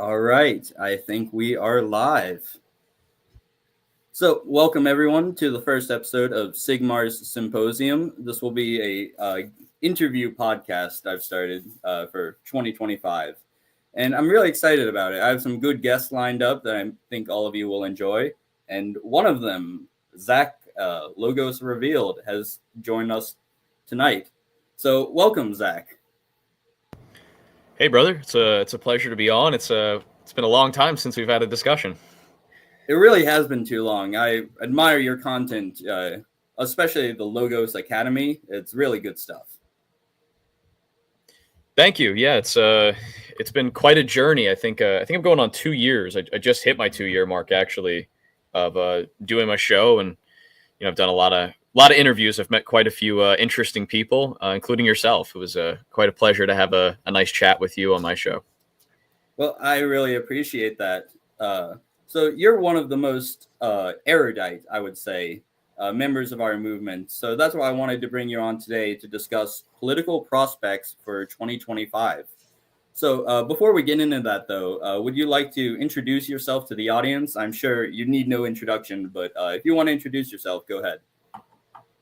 All right, I think we are live. So, welcome everyone to the first episode of Sigmar's Symposium. This will be a interview podcast I've started for 2025, and I'm really excited about it. I have some good guests lined up that I think all of you will enjoy, and one of them, Zach, LogosRevealed, has joined us tonight. So, welcome, Zach. Hey, brother. It's a pleasure to be on. It's been a long time since we've had a discussion. It really has been too long. I admire your content, especially the Logos Academy. It's really good stuff. Thank you. Yeah, it's been quite a journey. I think I'm going on 2 years. I just hit my 2 year mark actually of doing my show, and I've done a lot of interviews. I've met quite a few interesting people, including yourself. It was quite a pleasure to have a nice chat with you on my show. Well, I really appreciate that. So you're one of the most erudite, I would say, members of our movement. So that's why I wanted to bring you on today to discuss political prospects for 2025. So before we get into that, though, would you like to introduce yourself to the audience? I'm sure you need no introduction, but if you want to introduce yourself, go ahead.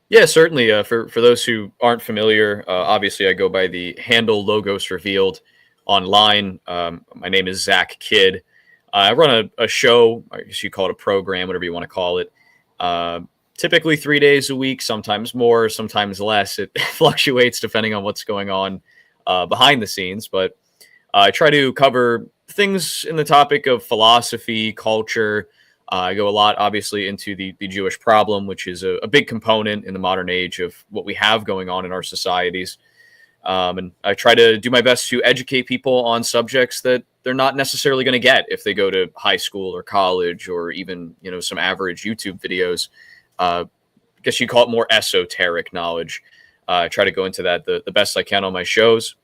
Yeah, certainly. For those who aren't familiar, obviously I go by the handle Logos Revealed online. My name is Zach Kidd. I run a show, I guess you call it a program, whatever you want to call it. Typically 3 days a week, sometimes more, sometimes less. It fluctuates depending on what's going on behind the scenes. But I try to cover things in the topic of philosophy, culture. I go a lot, obviously, into the Jewish problem, which is a big component in the modern age of what we have going on in our societies. And I try to do my best to educate people on subjects that they're not necessarily going to get if they go to high school or college or even, some average YouTube videos. I guess you call it more esoteric knowledge. I try to go into that the best I can on my shows.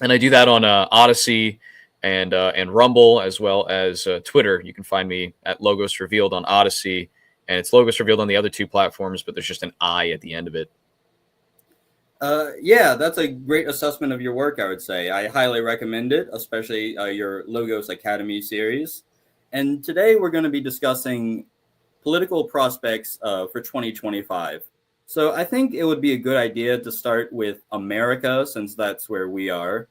And I do that on Odyssey and Rumble, as well as Twitter. You can find me at Logos Revealed on Odyssey, and it's Logos Revealed on the other two platforms, but there's just an I at the end of it. Yeah, that's a great assessment of your work, I would say. I highly recommend it, especially your Logos Academy series. And today we're going to be discussing political prospects for 2025. So I think it would be a good idea to start with America, since that's where we are.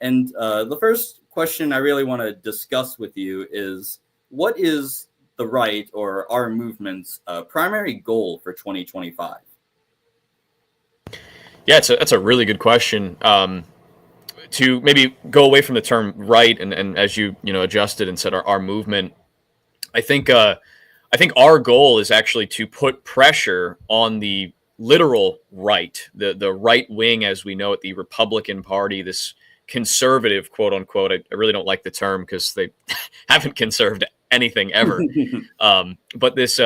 And the first question I really want to discuss with you is, what is the right or our movement's primary goal for 2025? Yeah, it's a really good question. To maybe go away from the term right, and as you adjusted and said our movement, I think our goal is actually to put pressure on the literal right, the right wing as we know it, the Republican Party, this conservative quote unquote. I really don't like the term because they haven't conserved anything ever. But this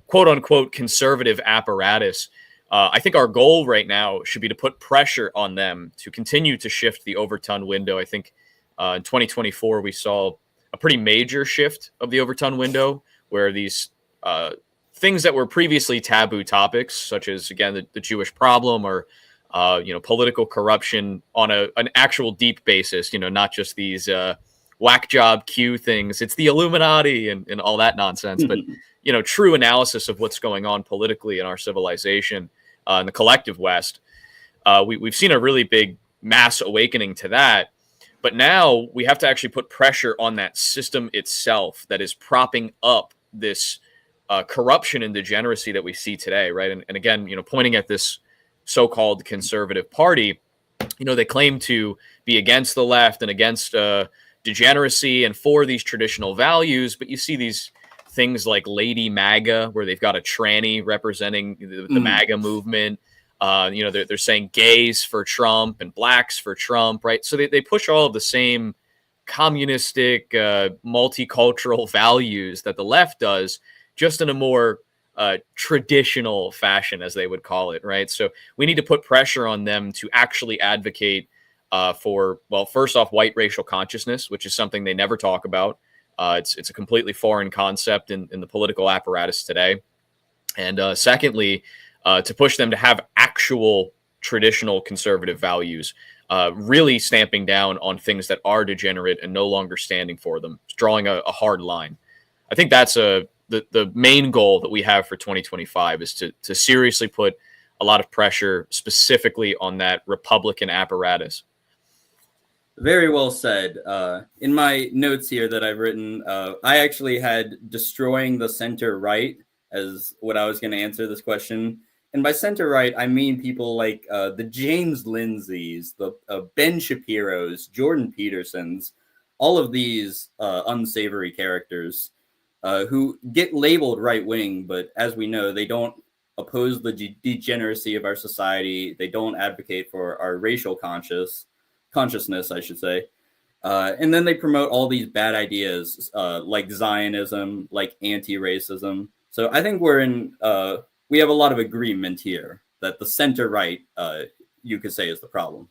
quote unquote conservative apparatus. I think our goal right now should be to put pressure on them to continue to shift the overton window. I think in 2024, we saw a pretty major shift of the overton window where these things that were previously taboo topics, such as, again, the Jewish problem or, political corruption on an actual deep basis, not just these whack job Q things. It's the Illuminati and all that nonsense, but, true analysis of what's going on politically in our civilization. In the collective West, we've seen a really big mass awakening to that. But now we have to actually put pressure on that system itself that is propping up this corruption and degeneracy that we see today, right? And again, pointing at this so-called conservative party, they claim to be against the left and against degeneracy and for these traditional values, but you see these things like Lady MAGA, where they've got a tranny representing the MAGA movement. They're saying gays for Trump and blacks for Trump, right? So they push all of the same communistic, multicultural values that the left does, just in a more traditional fashion, as they would call it, right? So we need to put pressure on them to actually advocate for, well, first off, white racial consciousness, which is something they never talk about. It's a completely foreign concept in the political apparatus today. And secondly, to push them to have actual traditional conservative values, really stamping down on things that are degenerate and no longer standing for them, drawing a hard line. I think that's the main goal that we have for 2025 is to seriously put a lot of pressure specifically on that Republican apparatus. Very well said. In my notes here that I've written, I actually had destroying the center right as what I was going to answer this question. And by center right, I mean people like the James Lindsays, the Ben Shapiro's, Jordan Petersons, all of these unsavory characters who get labeled right wing, but as we know, they don't oppose the degeneracy of our society. They don't advocate for our racial consciousness, I should say. And then they promote all these bad ideas like Zionism, like anti-racism. So I think we have a lot of agreement here that the center right, you could say, is the problem.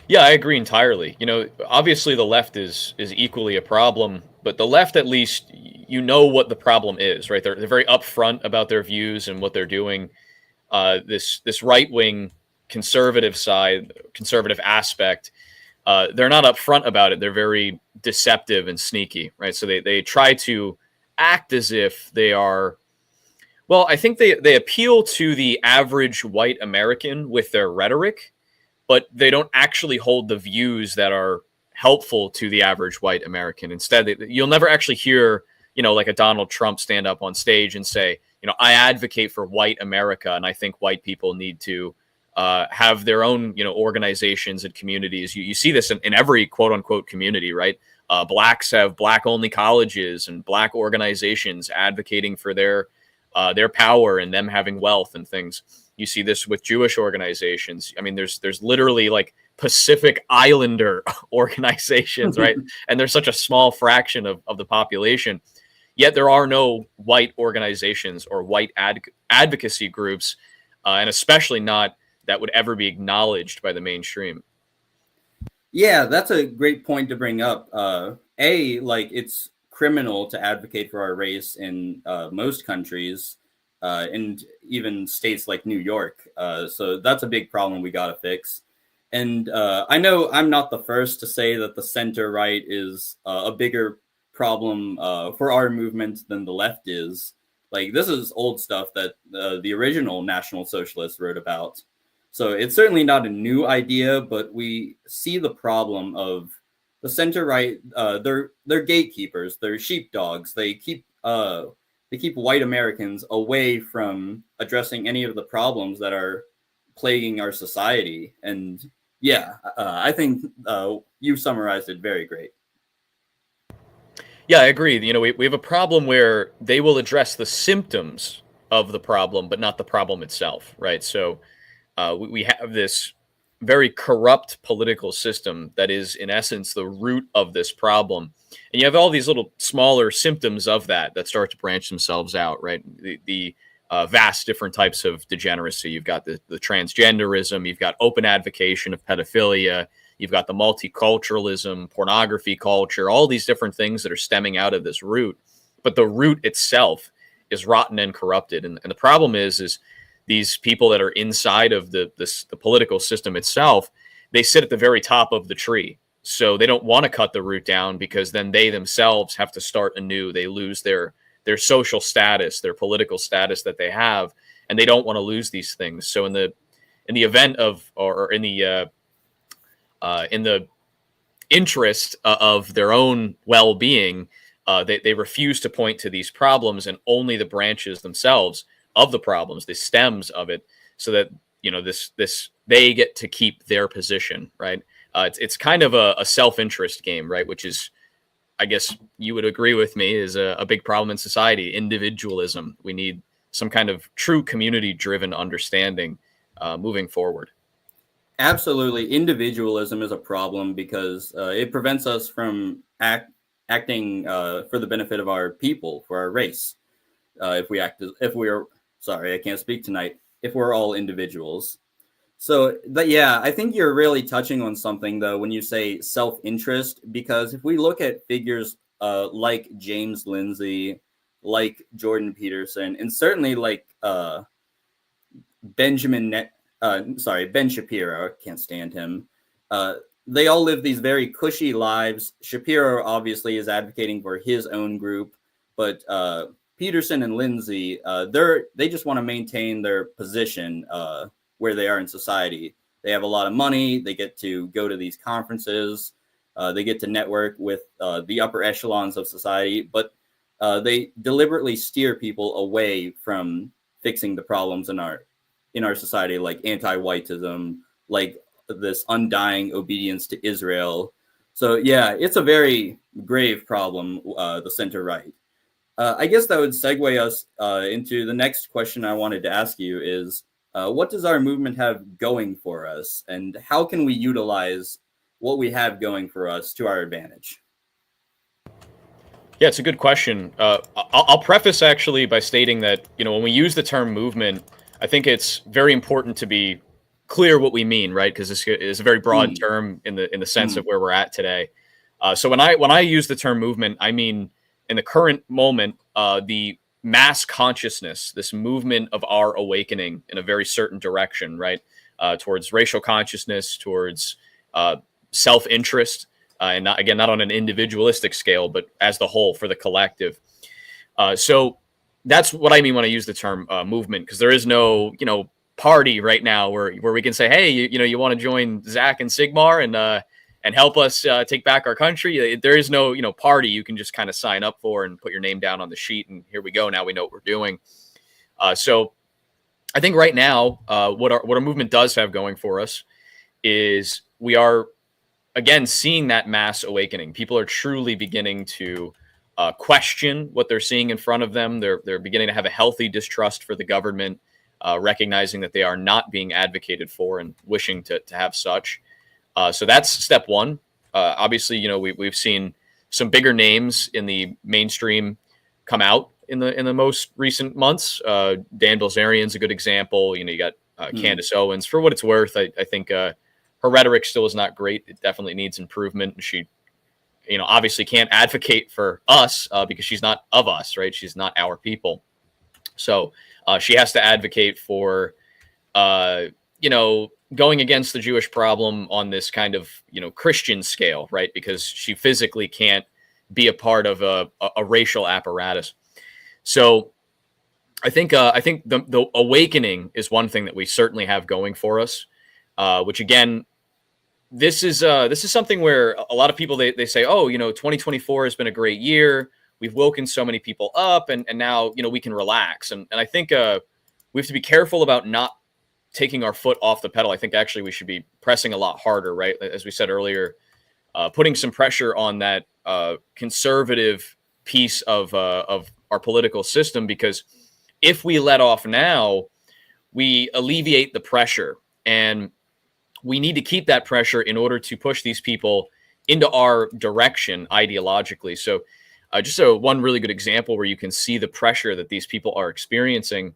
Yeah, I agree entirely. Obviously the left is equally a problem, but the left, at least, what the problem is, right? They're very upfront about their views and what they're doing. This right wing conservative side, conservative aspect, they're not upfront about it. They're very deceptive and sneaky, right? So they try to act as if they are. Well, I think they appeal to the average white American with their rhetoric, but they don't actually hold the views that are helpful to the average white American. Instead, you'll never actually hear, like a Donald Trump stand up on stage and say, I advocate for white America, and I think white people need to have their own, organizations and communities. You see this in every quote unquote community, right? Blacks have black only colleges and black organizations advocating for their power and them having wealth and things. You see this with Jewish organizations. I mean, there's literally like Pacific Islander organizations, right? And there's such a small fraction of the population. Yet there are no white organizations or white advocacy groups, and especially not that would ever be acknowledged by the mainstream. Yeah, that's a great point to bring up. It's criminal to advocate for our race in most countries. And even states like New York. So that's a big problem we got to fix. And I know I'm not the first to say that the center right is a bigger problem for our movement than the left is. Like, this is old stuff that the original National Socialists wrote about. So it's certainly not a new idea, but we see the problem of the center right. They're gatekeepers. They're sheepdogs. They keep white Americans away from addressing any of the problems that are plaguing our society. And yeah, I think you summarized it very great. Yeah, I agree. We have a problem where they will address the symptoms of the problem, but not the problem itself, right? So we have this very corrupt political system that is, in essence, the root of this problem. And you have all these little smaller symptoms of that start to branch themselves out, right? The vast different types of degeneracy. You've got the transgenderism, you've got open advocation of pedophilia, you've got the multiculturalism, pornography culture, all these different things that are stemming out of this root. But the root itself is rotten and corrupted. And the problem is these people that are inside of the political system itself, they sit at the very top of the tree. So they don't want to cut the root down because then they themselves have to start anew. They lose their social status, their political status that they have, and they don't want to lose these things. So in the event of, or in the interest of their own well-being, they refuse to point to these problems and only the branches themselves of the problems, the stems of it, so that this they get to keep their position, right? It's kind of a self-interest game, right? Which is, I guess you would agree with me, is a big problem in society. Individualism. We need some kind of true community-driven understanding moving forward. Absolutely, individualism is a problem because it prevents us from acting for the benefit of our people, for our race. If we are sorry, I can't speak tonight. If we're all individuals. So, but yeah, I think you're really touching on something, though, when you say self-interest, because if we look at figures like James Lindsay, like Jordan Peterson, and certainly like Ben Shapiro, can't stand him. They all live these very cushy lives. Shapiro obviously is advocating for his own group, but Peterson and Lindsay, they just want to maintain their position where they are in society. They have a lot of money. They get to go to these conferences. They get to network with the upper echelons of society, but they deliberately steer people away from fixing the problems in our society, like anti-whiteism, like this undying obedience to Israel. So yeah, it's a very grave problem, the center right. I guess that would segue us into the next question I wanted to ask you is, what does our movement have going for us, and how can we utilize what we have going for us to our advantage? Yeah, it's a good question. I'll preface actually by stating that, when we use the term movement, I think it's very important to be clear what we mean, right? Because this is a very broad Mm, term in the sense mm, of where we're at today. So when I use the term movement, I mean in the current moment, the mass consciousness, this movement of our awakening in a very certain direction, right? Towards racial consciousness, towards self-interest, and not on an individualistic scale, but as the whole for the collective. So that's what I mean when I use the term movement, because there is no party right now where we can say, hey, you want to join Zach and Sigmar and help us take back our country. There is no party you can just kind of sign up for and put your name down on the sheet, and here we go. Now we know what we're doing. So I think right now, what our movement does have going for us is we are again seeing that mass awakening. People are truly beginning to question what they're seeing in front of them. They're beginning to have a healthy distrust for the government, recognizing that they are not being advocated for and wishing to have such. So that's step one. Obviously, we've seen some bigger names in the mainstream come out in the most recent months. Dan Bilzerian's a good example. You got mm. Candace Owens. For what it's worth, I think her rhetoric still is not great. It definitely needs improvement. She, obviously can't advocate for us because she's not of us, right? She's not our people. So she has to advocate for, going against the Jewish problem on this kind of, Christian scale, right? Because she physically can't be a part of a racial apparatus. So I think the awakening is one thing that we certainly have going for us, which again, this is something where a lot of people they say, oh, 2024 has been a great year. We've woken so many people up, and now we can relax. And I think we have to be careful about not taking our foot off the pedal. I think actually we should be pressing a lot harder, right? As we said earlier, putting some pressure on that conservative piece of our political system, because if we let off now, we alleviate the pressure, and we need to keep that pressure in order to push these people into our direction ideologically. So just one really good example where you can see the pressure that these people are experiencing.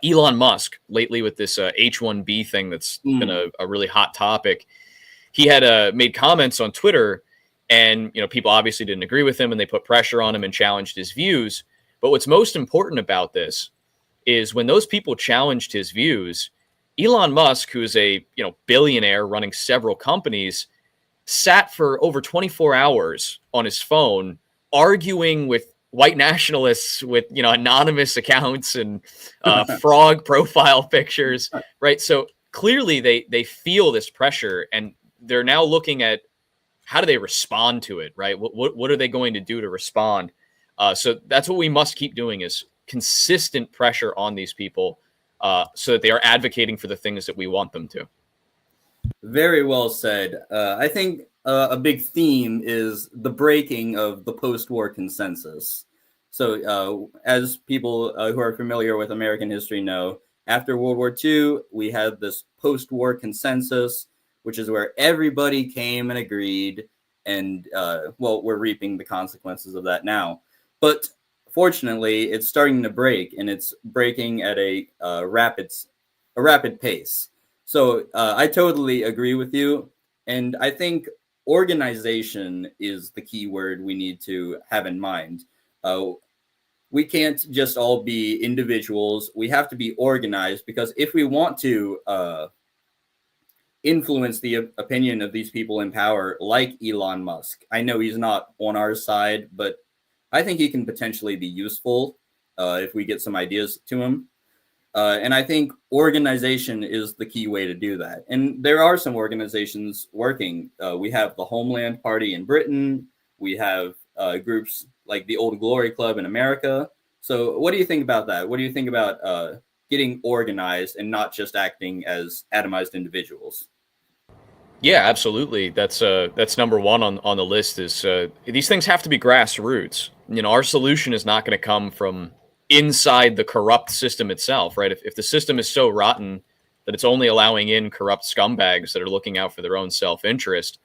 Elon Musk lately with this H-1B thing that's been a really hot topic. He had made comments on Twitter, and people obviously didn't agree with him, and they put pressure on him and challenged his views. But what's most important about this is when those people challenged his views, Elon Musk, who is a billionaire running several companies, sat for over 24 hours on his phone arguing with white nationalists with anonymous accounts and frog profile pictures, right? So clearly they feel this pressure, and they're now looking at how do they respond to it, right? What are they going to do to respond? So that's what we must keep doing, is consistent pressure on these people, so that they are advocating for the things that we want them to. Very well said. I think a big theme is the breaking of the post-war consensus. So as people who are familiar with American history know, after World War II, we had this post-war consensus, which is where everybody came and agreed. And, we're reaping the consequences of that now. But fortunately, it's starting to break, and it's breaking at a rapid pace. So I totally agree with you. And I think organization is the key word we need to have in mind. we can't just all be individuals. We have to be organized, because if we want to influence the opinion of these people in power, like Elon Musk, I know he's not on our side, but I think he can potentially be useful if we get some ideas to him. And I think organization is the key way to do that. And there are some organizations working. We have the Homeland Party in Britain. We have groups like the Old Glory Club in America. So what do you think about that? What do you think about getting organized and not just acting as atomized individuals? Yeah, absolutely. That's number one on the list. Is these things have to be grassroots. Our solution is not going to come from inside the corrupt system itself, right? If the system is so rotten that it's only allowing in corrupt scumbags that are looking out for their own self-interest,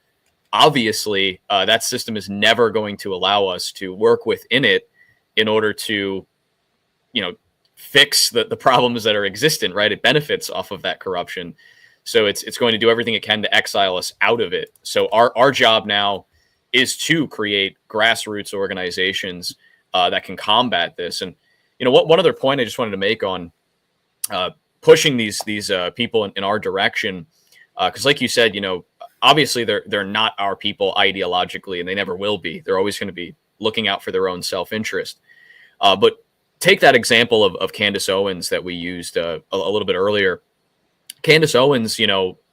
obviously that system is never going to allow us to work within it in order to, fix the problems that are existent, right? It benefits off of that corruption. So it's going to do everything it can to exile us out of it. So our job now is to create grassroots organizations that can combat this. And one other point I just wanted to make on pushing these people in our direction, because like you said, obviously they're not our people ideologically, and they never will be. They're always going to be looking out for their own self-interest. But take that example of Candace Owens that we used a little bit earlier. Candace Owens, 2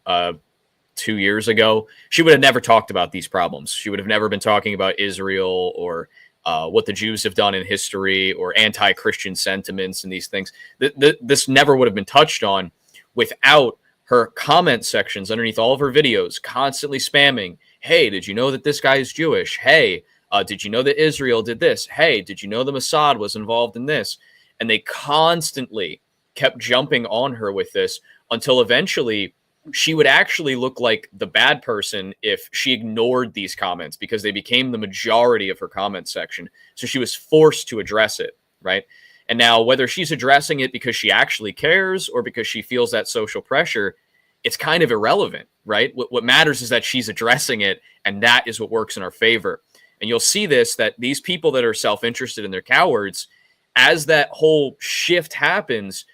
years ago, she would have never talked about these problems. She would have never been talking about Israel or what the Jews have done in history or anti-Christian sentiments and these things. This never would have been touched on without her comment sections underneath all of her videos constantly spamming, hey, did you know that this guy is Jewish? Hey, did you know that Israel did this? Hey, did you know the Mossad was involved in this? And they constantly kept jumping on her with this until eventually she would actually look like the bad person if she ignored these comments, because they became the majority of her comment section. So she was forced to address it, right? And now whether she's addressing it because she actually cares or because she feels that social pressure, it's kind of irrelevant, right? What matters is that she's addressing it, and that is what works in our favor. And you'll see this, that these people that are self-interested and they're cowards, as that whole shift happens,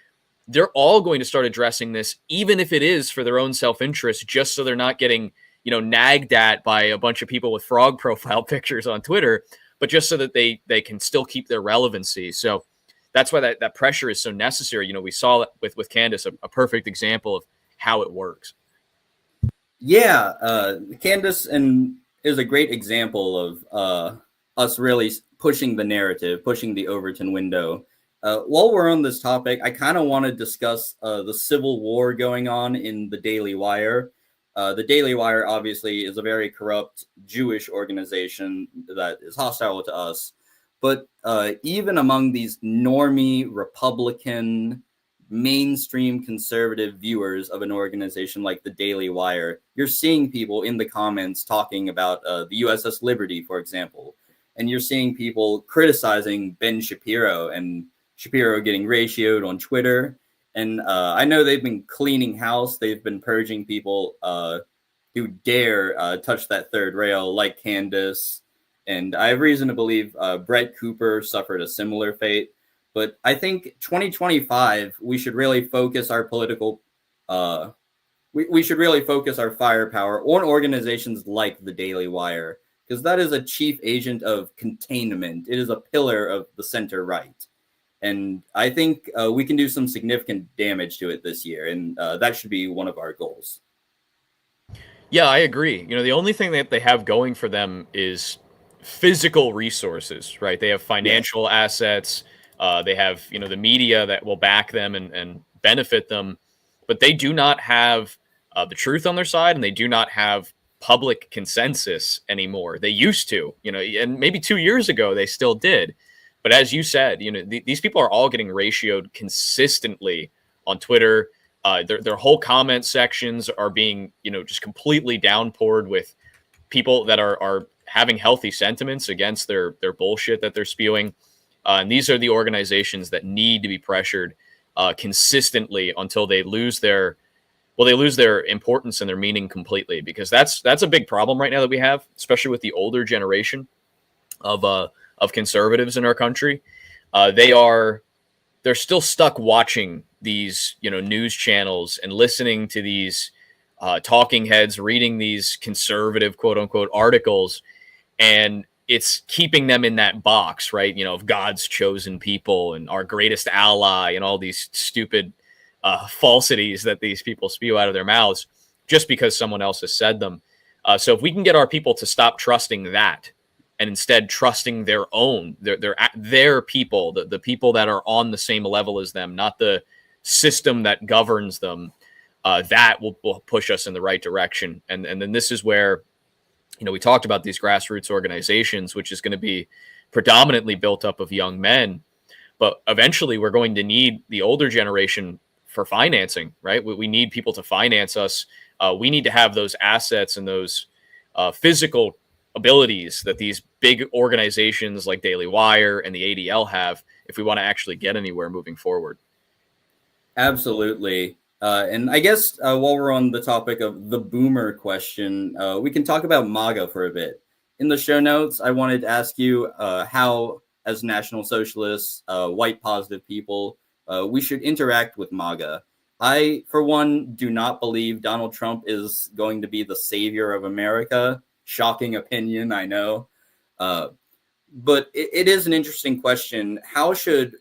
they're all going to start addressing this, even if it is for their own self-interest, just so they're not getting, nagged at by a bunch of people with frog profile pictures on Twitter, but just so that they can still keep their relevancy. So that's why that pressure is so necessary. We saw it with Candace, a perfect example of how it works. Yeah, Candace is a great example of us really pushing the narrative, pushing the Overton window. While we're on this topic, I kind of want to discuss the civil war going on in the Daily Wire. The Daily Wire obviously is a very corrupt Jewish organization that is hostile to us. But even among these normie Republican, mainstream conservative viewers of an organization like the Daily Wire, you're seeing people in the comments talking about the USS Liberty, for example. And you're seeing people criticizing Ben Shapiro and Shapiro getting ratioed on Twitter. And I know they've been cleaning house. They've been purging people who dare touch that third rail, like Candace. And I have reason to believe Brett Cooper suffered a similar fate. But I think 2025, we should really focus our political, we should really focus our firepower on organizations like the Daily Wire, because that is a chief agent of containment. It is a pillar of the center right. And I think we can do some significant damage to it this year. And that should be one of our goals. Yeah, I agree. The only thing that they have going for them is physical resources, right? They have financial assets. They have, the media that will back them and benefit them. But they do not have the truth on their side, and they do not have public consensus anymore. They used to, and maybe 2 years ago they still did. But as you said, these people are all getting ratioed consistently on Twitter. Their whole comment sections are being, just completely downpoured with people that are having healthy sentiments against their bullshit that they're spewing. And these are the organizations that need to be pressured consistently until they lose their importance and their meaning completely. Because that's a big problem right now that we have, especially with the older generation of conservatives in our country. they're still stuck watching these, news channels and listening to these talking heads, reading these conservative quote unquote articles, and it's keeping them in that box, right? Of God's chosen people and our greatest ally and all these stupid falsities that these people spew out of their mouths just because someone else has said them. So if we can get our people to stop trusting that and instead trusting their own, their people, the people that are on the same level as them, not the system that governs them, that will push us in the right direction. And then this is where, we talked about these grassroots organizations, which is going to be predominantly built up of young men, but eventually we're going to need the older generation for financing, right? We need people to finance us. We need to have those assets and those physical abilities that these big organizations like Daily Wire and the ADL have if we want to actually get anywhere moving forward. Absolutely. And I guess while we're on the topic of the boomer question, we can talk about MAGA for a bit. In the show notes, I wanted to ask you how, as National Socialists, white positive people, we should interact with MAGA. I, for one, do not believe Donald Trump is going to be the savior of America. Shocking opinion, I know. But it is an interesting question. How should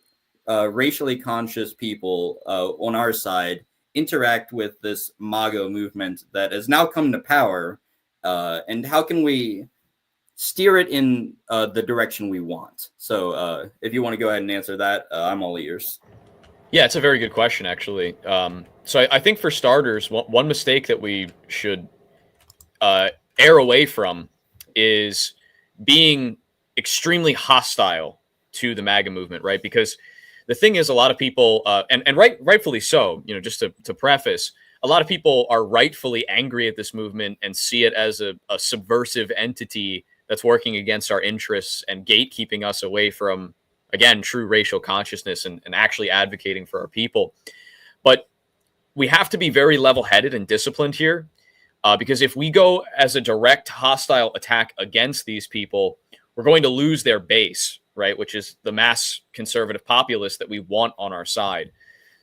racially conscious people on our side interact with this MAGA movement that has now come to power, and how can we steer it in the direction we want? So if you want to go ahead and answer that, I'm all ears. Yeah, it's a very good question, actually. So I think for starters, one mistake that we should err away from is being extremely hostile to the MAGA movement, right? Because the thing is, a lot of people, and rightfully so, just to preface, a lot of people are rightfully angry at this movement and see it as a subversive entity that's working against our interests and gatekeeping us away from, again, true racial consciousness and actually advocating for our people. But we have to be very level-headed and disciplined here, because if we go as a direct hostile attack against these people, we're going to lose their base, right? Which is the mass conservative populace that we want on our side.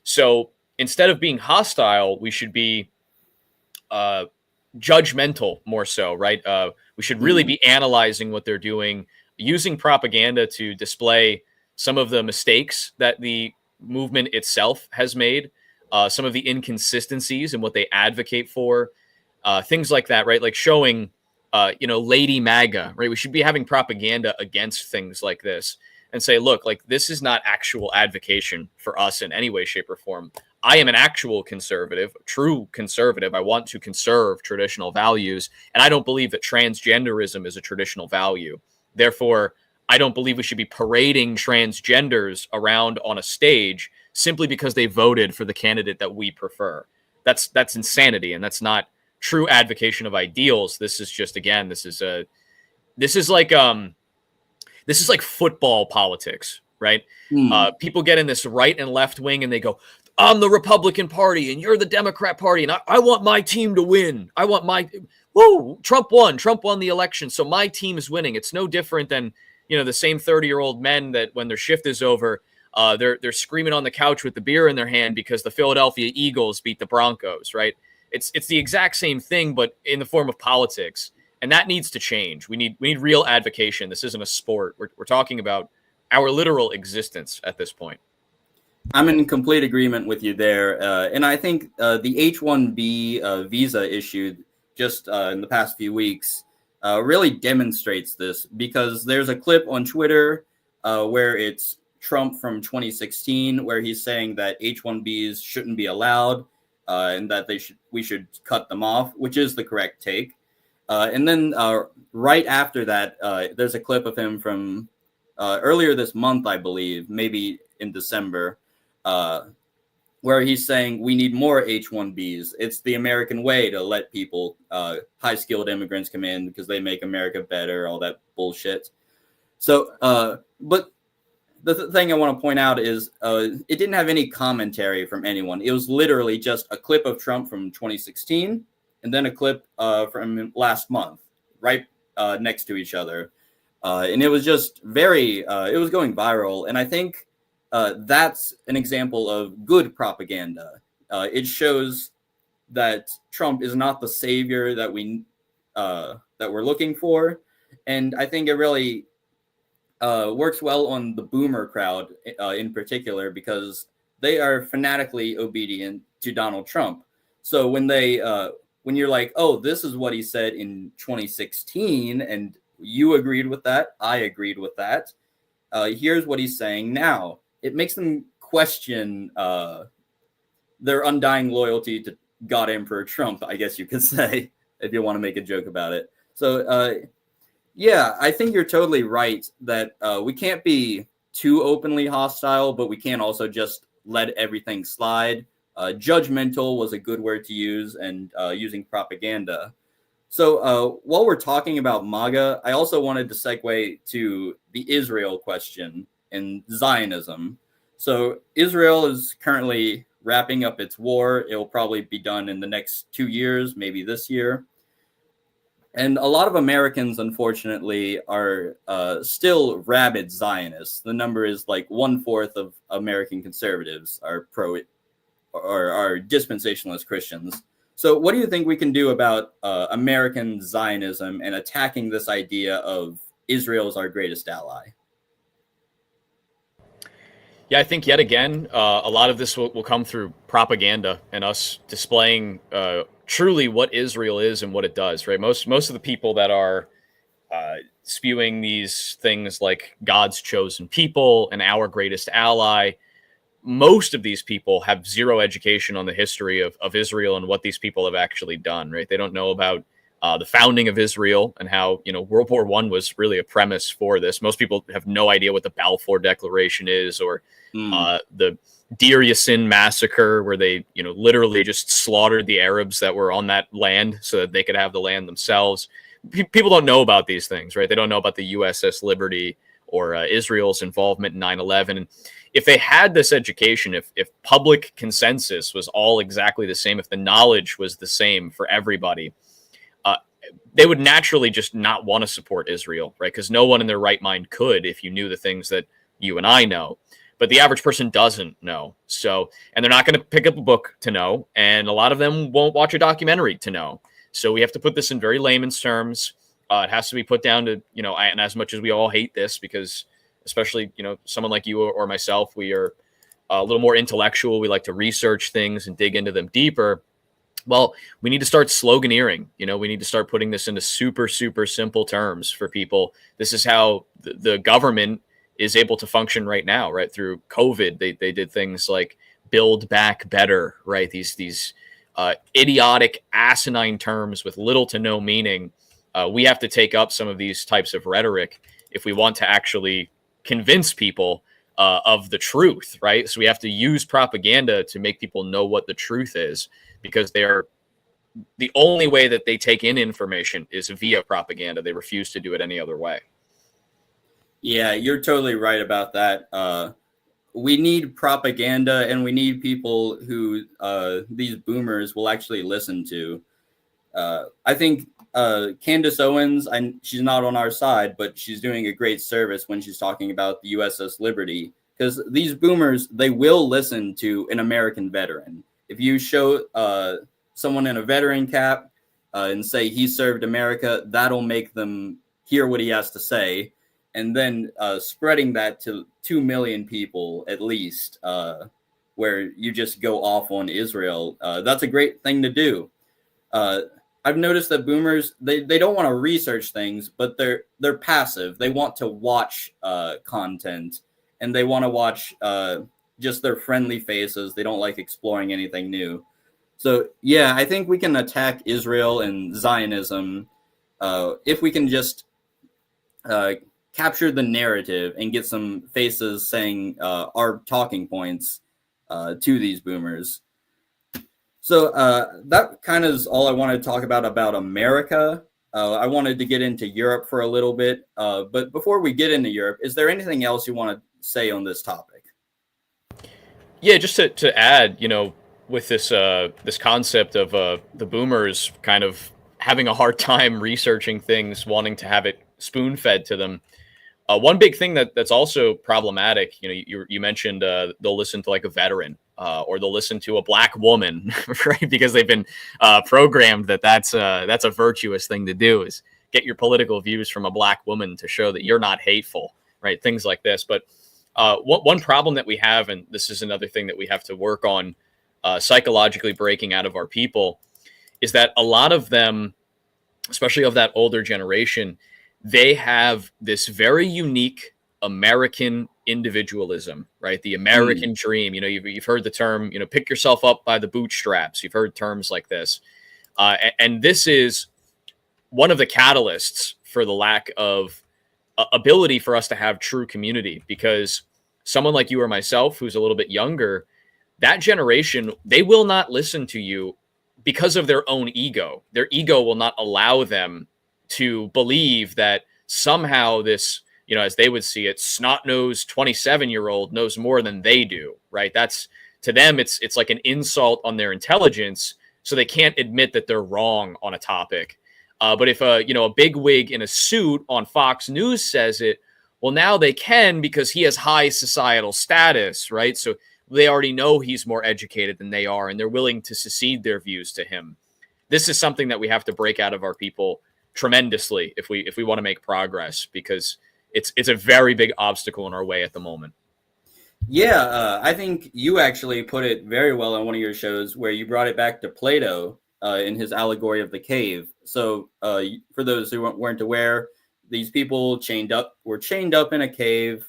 So instead of being hostile, we should be judgmental more so, right? We should really be analyzing what they're doing, using propaganda to display some of the mistakes that the movement itself has made, some of the inconsistencies in what they advocate for, things like that, right? Like showing Lady MAGA, right? We should be having propaganda against things like this and say, look, like this is not actual advocation for us in any way, shape, or form. I am an actual conservative, true conservative. I want to conserve traditional values. And I don't believe that transgenderism is a traditional value. Therefore, I don't believe we should be parading transgenders around on a stage simply because they voted for the candidate that we prefer. That's insanity. And that's not true advocation of ideals. This is just, again, this is like football politics, right? People get in this right and left wing and they go, I'm the Republican Party and you're the Democrat Party, and I want my team to win. I want Trump won the election, so my team is winning. It's no different than the same 30-year-old men that when their shift is over, they're screaming on the couch with the beer in their hand because the Philadelphia Eagles beat the Broncos, right? It's the exact same thing, but in the form of politics, and that needs to change. We need real advocation. This isn't a sport. We're talking about our literal existence at this point. I'm in complete agreement with you there, and I think the H-1B visa issued just in the past few weeks really demonstrates this, because there's a clip on Twitter where it's Trump from 2016, where he's saying that H-1Bs shouldn't be allowed. And that we should cut them off, which is the correct take. And then right after that, there's a clip of him from earlier this month, I believe, maybe in December, where he's saying we need more H-1Bs. It's the American way to let people, high-skilled immigrants, come in because they make America better, all that bullshit. So, but the thing I want to point out is it didn't have any commentary from anyone. It was literally just a clip of Trump from 2016 and then a clip from last month, right next to each other. and it was just it was going viral. And I think that's an example of good propaganda. It shows that Trump is not the savior that we're looking for, and I think it really works well on the boomer crowd in particular, because they are fanatically obedient to Donald Trump. So when you're like, oh, this is what he said in 2016, and you agreed with that, I agreed with that. Here's what he's saying now. It makes them question their undying loyalty to God Emperor Trump, I guess you could say, if you want to make a joke about it. So, yeah, I think you're totally right that we can't be too openly hostile, but we can't also just let everything slide. Judgmental was a good word to use, and using propaganda. So while we're talking about MAGA, I also wanted to segue to the Israel question and Zionism. So Israel is currently wrapping up its war. It'll probably be done in the next 2 years, maybe this year. And a lot of Americans, unfortunately, are still rabid Zionists. The number is like 1/4 of American conservatives are are dispensationalist Christians. So, what do you think we can do about American Zionism and attacking this idea of Israel as our greatest ally? Yeah, I think yet again, a lot of this will come through propaganda and us displaying truly what Israel is and what it does. Right, most of the people that are spewing these things like God's chosen people and our greatest ally, most of these people have zero education on the history of Israel and what these people have actually done. Right, they don't know about the founding of Israel and how World War I was really a premise for this. Most people have no idea what the Balfour Declaration is, or the Deir Yassin massacre, where they literally just slaughtered the Arabs that were on that land so that they could have the land themselves. People don't know about these things, right? They don't know about the USS Liberty or Israel's involvement in 9/11. And if they had this education, if public consensus was all exactly the same, if the knowledge was the same for everybody, they would naturally just not want to support Israel, right? Because no one in their right mind could if you knew the things that you and I know. But the average person doesn't know. So, and they're not going to pick up a book to know. And a lot of them won't watch a documentary to know. So we have to put this in very layman's terms. It has to be put down to, and as much as we all hate this, because especially, someone like you or myself, we are a little more intellectual. We like to research things and dig into them deeper. Well, we need to start sloganeering. We need to start putting this into super, super simple terms for people. This is how the government is able to function right now, right? Through COVID, they did things like build back better, right? These idiotic, asinine terms with little to no meaning. We have to take up some of these types of rhetoric if we want to actually convince people of the truth, right? So we have to use propaganda to make people know what the truth is, because they're the only way that they take in information is via propaganda. They refuse to do it any other way. Yeah, you're totally right about that. We need propaganda, and we need people who these boomers will actually listen to. I think Candace Owens, she's not on our side, but she's doing a great service when she's talking about the USS Liberty, because these boomers, they will listen to an American veteran. If you show someone in a veteran cap and say he served America, that'll make them hear what he has to say. And then spreading that to 2 million people at least, where you just go off on Israel, that's a great thing to do. I've noticed that boomers, they don't want to research things, but they're passive. They want to watch content, and they want to watch just their friendly faces. They don't like exploring anything new. So, yeah, I think we can attack Israel and Zionism if we can just capture the narrative and get some faces saying our talking points to these boomers. So that kind of is all I wanted to talk about America. I wanted to get into Europe for a little bit. But before we get into Europe, is there anything else you want to say on this topic? Yeah, just to add, with this concept of the boomers kind of having a hard time researching things, wanting to have it spoon-fed to them. One big thing that's also problematic, you mentioned they'll listen to like a veteran or they'll listen to a black woman, right? Because they've been programmed that's a virtuous thing to do, is get your political views from a black woman to show that you're not hateful, right? Things like this. But one problem that we have, and this is another thing that we have to work on psychologically breaking out of our people, is that a lot of them, especially of that older generation, they have this very unique American individualism, right? The American dream. You've heard the term, pick yourself up by the bootstraps. You've heard terms like this. And this is one of the catalysts for the lack of ability for us to have true community, because someone like you or myself, who's a little bit younger, that generation, they will not listen to you because of their own ego. Their ego will not allow them to believe that somehow this, as they would see it, snot-nosed 27-year-old knows more than they do, right? That's, to them, it's like an insult on their intelligence, so they can't admit that they're wrong on a topic. But if a bigwig in a suit on Fox News says it, well, now they can, because he has high societal status, right? So they already know he's more educated than they are, and they're willing to secede their views to him. This is something that we have to break out of our people tremendously if we want to make progress, because it's a very big obstacle in our way at the moment. Yeah, I think you actually put it very well on one of your shows, where you brought it back to Plato in his allegory of the cave. So for those who weren't aware, these people were chained up in a cave.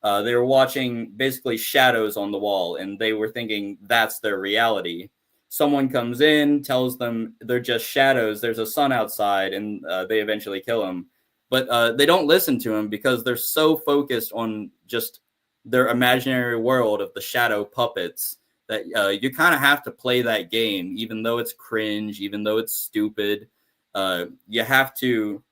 They were watching basically shadows on the wall, and they were thinking that's their reality. Someone comes in, tells them they're just shadows, there's a sun outside, and they eventually kill them. But they don't listen to him because they're so focused on just their imaginary world of the shadow puppets that you kind of have to play that game, even though it's cringe, even though it's stupid. You have to,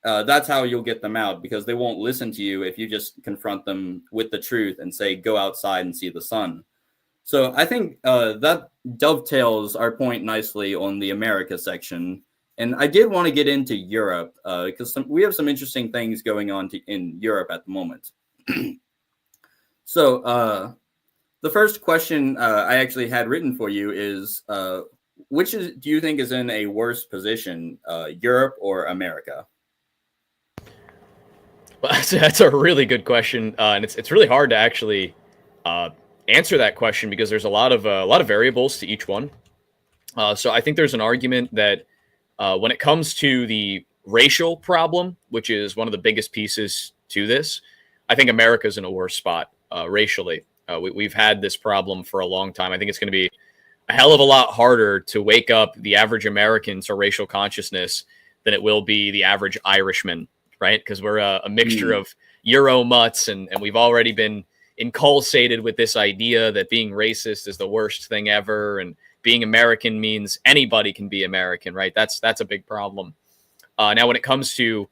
that's how you'll get them out, because they won't listen to you if you just confront them with the truth and say, go outside and see the sun. So I think that dovetails our point nicely on the America section. And I did want to get into Europe because we have some interesting things going on in Europe at the moment. So the first question I actually had written for you is, do you think is in a worse position, Europe or America? Well, that's a really good question, and it's really hard to actually answer that question, because there's a lot of variables to each one. So I think there's an argument that when it comes to the racial problem, which is one of the biggest pieces to this, I think America's in a worse spot racially. We've had this problem for a long time. I think it's going to be a hell of a lot harder to wake up the average American to racial consciousness than it will be the average Irishman, right? Because we're a mixture of Euro mutts, and we've already been inculcated with this idea that being racist is the worst thing ever, and being American means anybody can be American, right? That's a big problem. Now, when it comes to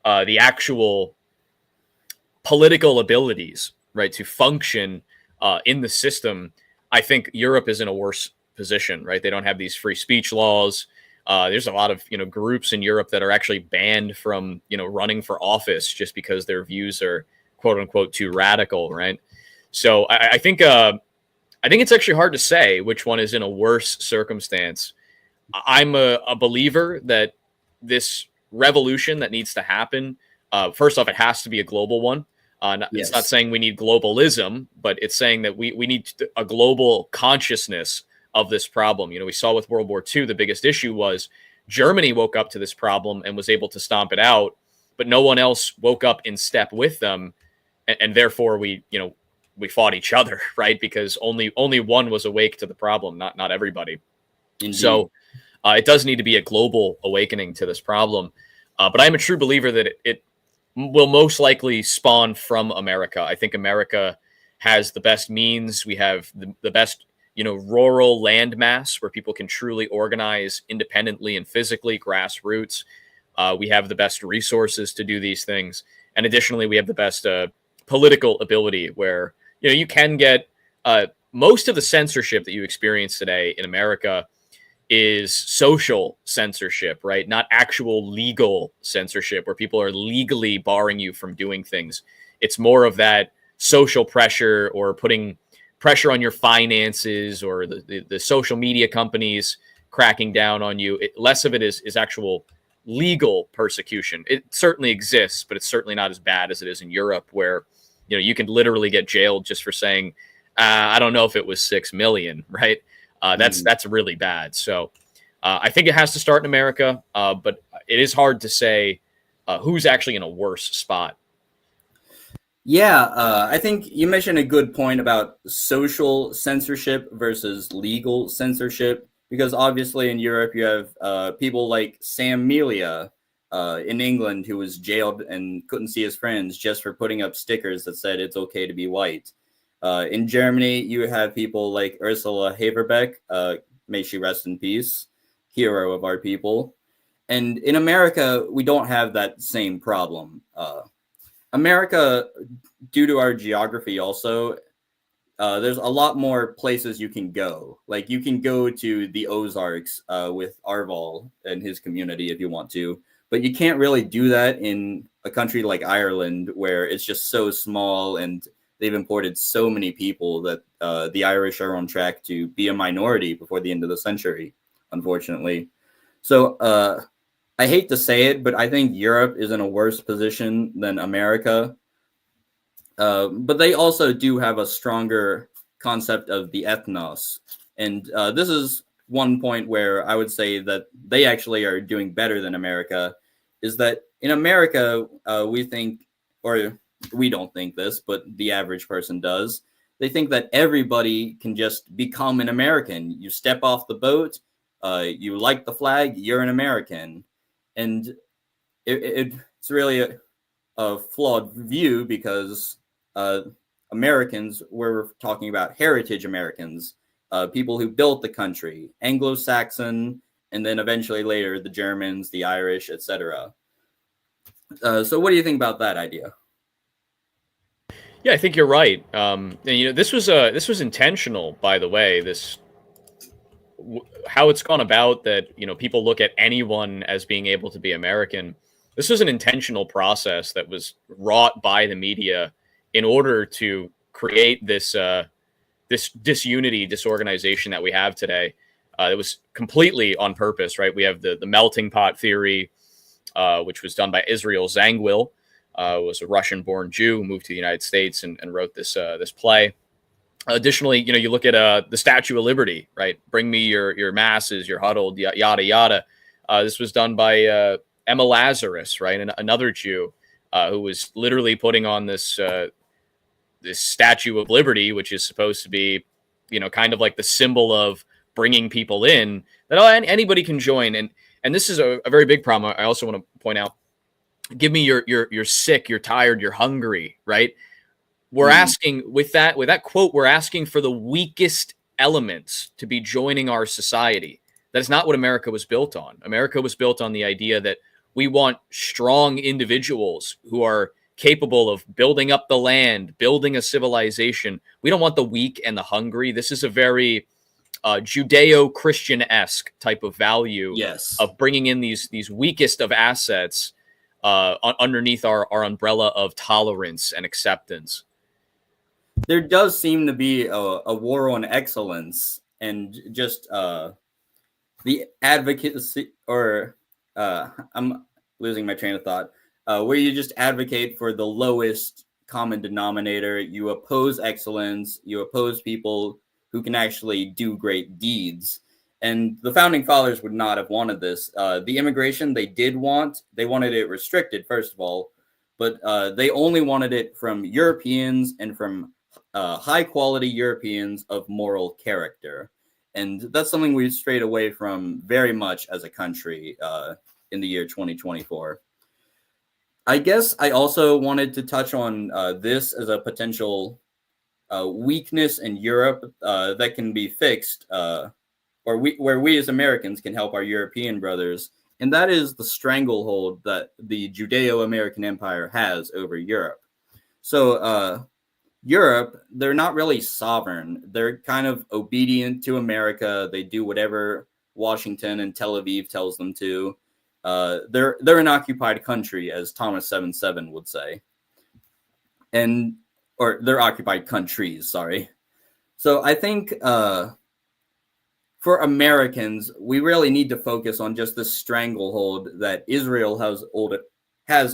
the actual political abilities, right, to function in the system, I think Europe is in a worse position, right? They don't have these free speech laws. There's a lot of groups in Europe that are actually banned from running for office just because their views are quote unquote too radical, right? So I think it's actually hard to say which one is in a worse circumstance. I'm a believer that this revolution that needs to happen, first off, it has to be a global one. Yes. It's not saying we need globalism, but it's saying that we need a global consciousness of this problem. We saw with World War II, the biggest issue was Germany woke up to this problem and was able to stomp it out, but no one else woke up in step with them. And therefore we fought each other, right? Because only one was awake to the problem, not everybody. Indeed. So it does need to be a global awakening to this problem. But I'm a true believer that it will most likely spawn from America. I think America has the best means. We have the best, rural landmass where people can truly organize independently and physically, grassroots. We have the best resources to do these things. And additionally, we have the best political ability where, you can get most of the censorship that you experience today in America is social censorship, right? Not actual legal censorship where people are legally barring you from doing things. It's more of that social pressure or putting pressure on your finances or the social media companies cracking down on you. Less of it is actual legal persecution. It certainly exists, but it's certainly not as bad as it is in Europe, where you can literally get jailed just for saying, I don't know if it was 6 million, right? That's really bad. So I think it has to start in America, but it is hard to say who's actually in a worse spot. Yeah, I think you mentioned a good point about social censorship versus legal censorship, because obviously in Europe you have people like Sam Melia in England who was jailed and couldn't see his friends just for putting up stickers that said it's okay to be white. In Germany, you have people like Ursula Haverbeck, may she rest in peace, hero of our people. And in America, we don't have that same problem. America, due to our geography also, there's a lot more places you can go. Like you can go to the Ozarks with Arval and his community if you want to, but you can't really do that in a country like Ireland where it's just so small and they've imported so many people that the Irish are on track to be a minority before the end of the century, unfortunately. So I hate to say it, but I think Europe is in a worse position than America. But they also do have a stronger concept of the ethnos. And this is one point where I would say that they actually are doing better than America, is that in America, we think, or we don't think this, but the average person does. They think that everybody can just become an American. You step off the boat, you like the flag, you're an American. And it's really a flawed view because Americans, we're talking about heritage Americans, people who built the country, Anglo-Saxon, and then eventually later the Germans, the Irish, etc. So what do you think about that idea? Yeah, I think you're right. And, this was intentional, by the way. How it's gone about that, people look at anyone as being able to be American. This was an intentional process that was wrought by the media in order to create this disunity, disorganization that we have today. It was completely on purpose, right? We have the melting pot theory, which was done by Israel Zangwill, was a Russian-born Jew who moved to the United States and wrote this play. Additionally, you look at the Statue of Liberty, right? Bring me your masses, your huddled, yada yada. This was done by Emma Lazarus, right, and another Jew who was literally putting on this Statue of Liberty, which is supposed to be, kind of like the symbol of bringing people in that anybody can join. And this is a very big problem. I also want to point out: give me you're sick, you're tired, you're hungry, right? We're asking with that quote, we're asking for the weakest elements to be joining our society. That is not what America was built on. America was built on the idea that we want strong individuals who are capable of building up the land, building a civilization. We don't want the weak and the hungry. This is a very Judeo-Christian-esque type of value Yes. of bringing in these weakest of assets underneath our umbrella of tolerance and acceptance. There does seem to be a war on excellence and just the advocacy, or I'm losing my train of thought, where you just advocate for the lowest common denominator. You oppose excellence. You oppose people who can actually do great deeds. And the founding fathers would not have wanted this. The immigration they did want, they wanted it restricted, first of all, but they only wanted it from Europeans and from high quality Europeans of moral character. And that's something we've strayed away from very much as a country in the year 2024. I guess I also wanted to touch on this as a potential weakness in Europe that can be fixed, where we as Americans can help our European brothers. And that is the stranglehold that the Judeo-American Empire has over Europe. So Europe, they're not really sovereign. They're kind of obedient to America. They do whatever Washington and Tel Aviv tells them to. They're an occupied country, as Thomas 7-7 would say, or they're occupied countries. Sorry. So I think for Americans, we really need to focus on just the stranglehold that Israel has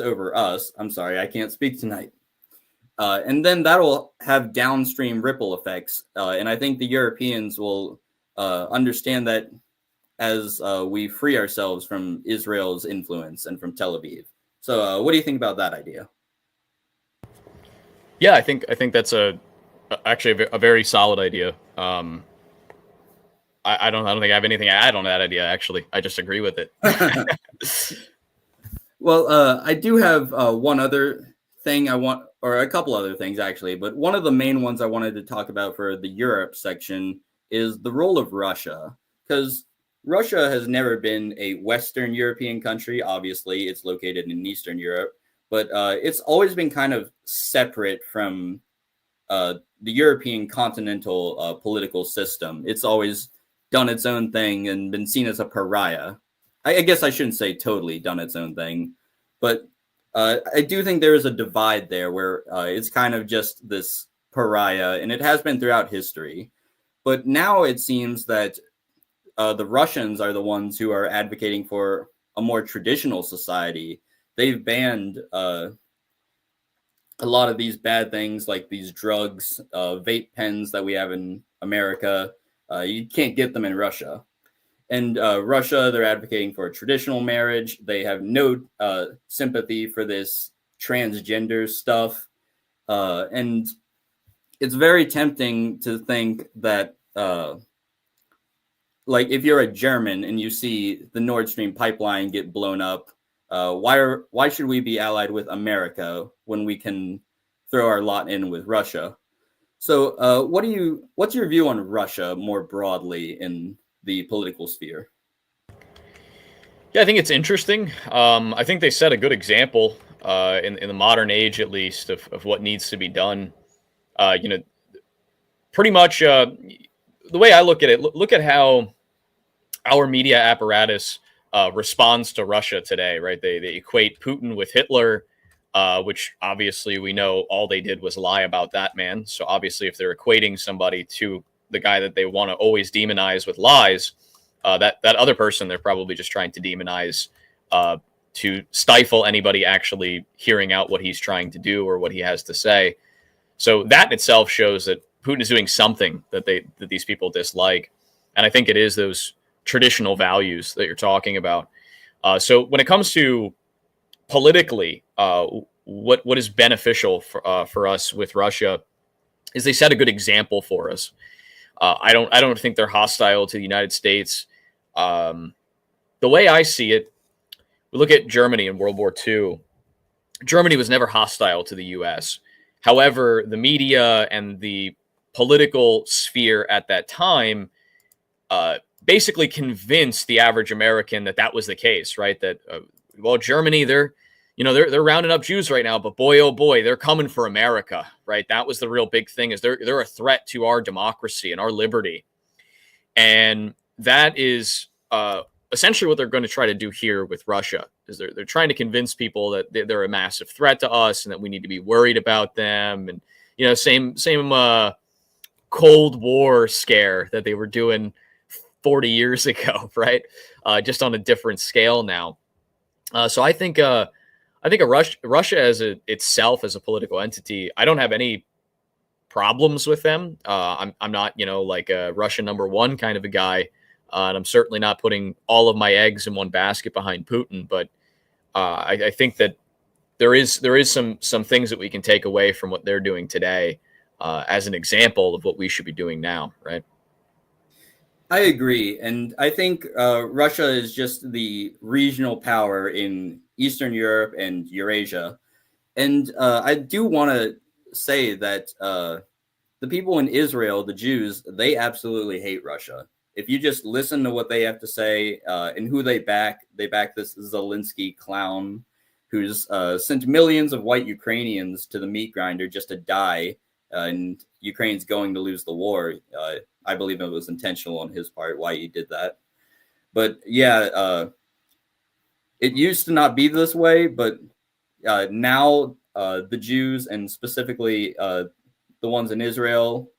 over us. I'm sorry, I can't speak tonight. And then that'll have downstream ripple effects. And I think the Europeans will understand that as we free ourselves from Israel's influence and from Tel Aviv. So what do you think about that idea? Yeah, I think that's actually a very solid idea. I don't think I have anything to add on that idea. Actually, I just agree with it. Well, I do have one other thing or a couple other things actually, but one of the main ones I wanted to talk about for the Europe section is the role of Russia, because Russia has never been a Western European country. Obviously, it's located in Eastern Europe, but it's always been kind of separate from the European continental political system. It's always done its own thing and been seen as a pariah. I guess I shouldn't say totally done its own thing, but I do think there is a divide there where it's kind of just this pariah, and it has been throughout history. But now it seems that the Russians are the ones who are advocating for a more traditional society. They've banned a lot of these bad things like these drugs, vape pens that we have in America. You can't get them in Russia. And Russia, they're advocating for a traditional marriage. They have no sympathy for this transgender stuff. And it's very tempting to think that, like, if you're a German and you see the Nord Stream pipeline get blown up, why should we be allied with America when we can throw our lot in with Russia? So what's your view on Russia more broadly in the political sphere? Yeah, I think it's interesting. I think they set a good example in the modern age, at least, of what needs to be done. Pretty much the way I look at it, look at how our media apparatus responds to Russia today, right? They equate Putin with Hitler, which obviously we know all they did was lie about that man. So obviously, if they're equating somebody to the guy that they want to always demonize with lies, that other person they're probably just trying to demonize to stifle anybody actually hearing out what he's trying to do or what he has to say. So that in itself shows that Putin is doing something that these people dislike, and I think it is those traditional values that you're talking about. So when it comes to politically, what is beneficial for us with Russia is they set a good example for us. I don't think they're hostile to the United States. The way I see it, we look at Germany in World War II. Germany was never hostile to the U.S. However, the media and the political sphere at that time basically convinced the average American that was the case, right? That Germany, they're rounding up Jews right now, but boy, oh boy, they're coming for America, right? That was the real big thing, is they're a threat to our democracy and our liberty. And that is essentially what they're going to try to do here with Russia, is they're trying to convince people that they're a massive threat to us and that we need to be worried about them. And, same Cold War scare that they were doing 40 years ago, right? Just on a different scale now. So I think Russia itself as a political entity, I don't have any problems with them. I'm not, like a Russia number one kind of a guy. And I'm certainly not putting all of my eggs in one basket behind Putin. But I think that there is some things that we can take away from what they're doing today as an example of what we should be doing now, right? I agree. And I think Russia is just the regional power in Eastern Europe and Eurasia. And I do want to say that the people in Israel, the Jews, they absolutely hate Russia. If you just listen to what they have to say and who they back this Zelensky clown who's sent millions of white Ukrainians to the meat grinder just to die, and Ukraine's going to lose the war. I believe it was intentional on his part why he did that. But yeah, it used to not be this way, but now the Jews, and specifically the ones in Israel,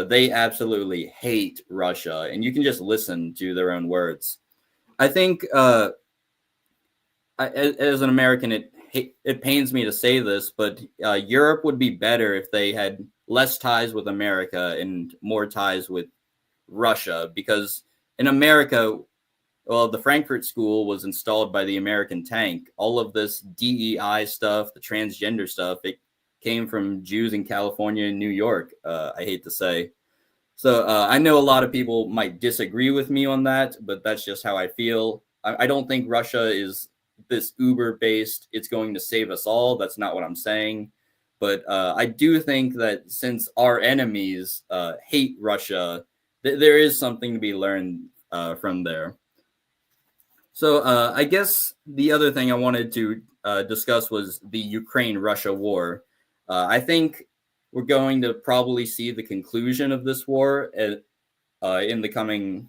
they absolutely hate Russia, and you can just listen to their own words. I think as an American, it pains me to say this, but Europe would be better if they had less ties with America and more ties with Russia, because in America, well, the Frankfurt School was installed by the American tank. All of this DEI stuff, the transgender stuff, it came from Jews in California and New York. I hate to say. So I know a lot of people might disagree with me on that, but that's just how I feel. I don't think Russia is this Uber based, it's going to save us all. That's not what I'm saying. But I do think that since our enemies hate Russia, there is something to be learned from there. So I guess the other thing I wanted to discuss was the Ukraine-Russia war. I think we're going to probably see the conclusion of this war in the coming,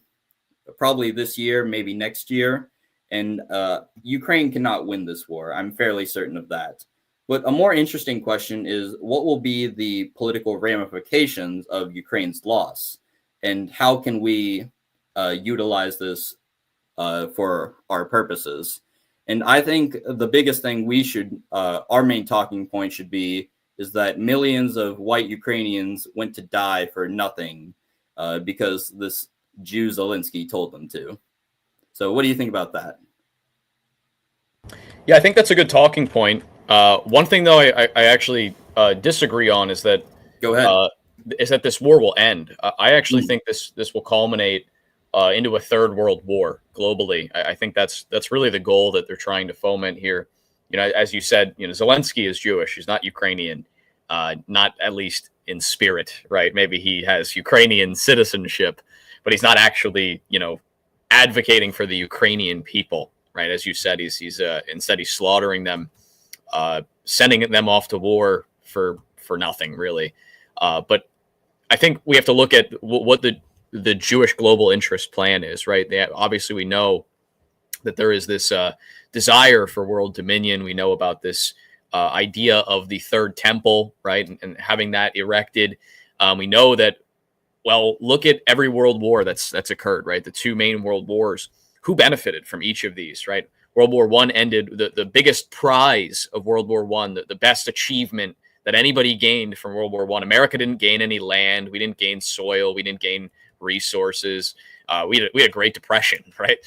probably this year, maybe next year. And Ukraine cannot win this war. I'm fairly certain of that. But a more interesting question is, what will be the political ramifications of Ukraine's loss? And how can we utilize this for our purposes? And I think the biggest thing we should, our main talking point should be, is that millions of white Ukrainians went to die for nothing because this Jew Zelensky told them to. So what do you think about that? Yeah, I think that's a good talking point. One thing, though, I actually disagree on Go ahead. uh, is that this war will end. I actually Mm. think this will culminate into a third world war globally. I think that's really the goal that they're trying to foment here. You know, as you said, you know, Zelensky is Jewish. He's not Ukrainian, not at least in spirit, right? Maybe he has Ukrainian citizenship, but he's not actually, you know, advocating for the Ukrainian people, right? As you said, he's instead he's slaughtering them, sending them off to war for nothing really. But I think we have to look at what the Jewish global interest plan is, right? Obviously, we know that there is this desire for world dominion. We know about this idea of the third temple, right, and having that erected. We know that. Well, look at every world war that's occurred, right? The two main world wars. Who benefited from each of these, right? World War One ended. The biggest prize of World War One, the best achievement that anybody gained from World War One. America didn't gain any land. We didn't gain soil. We didn't gain resources. We had a Great Depression, right?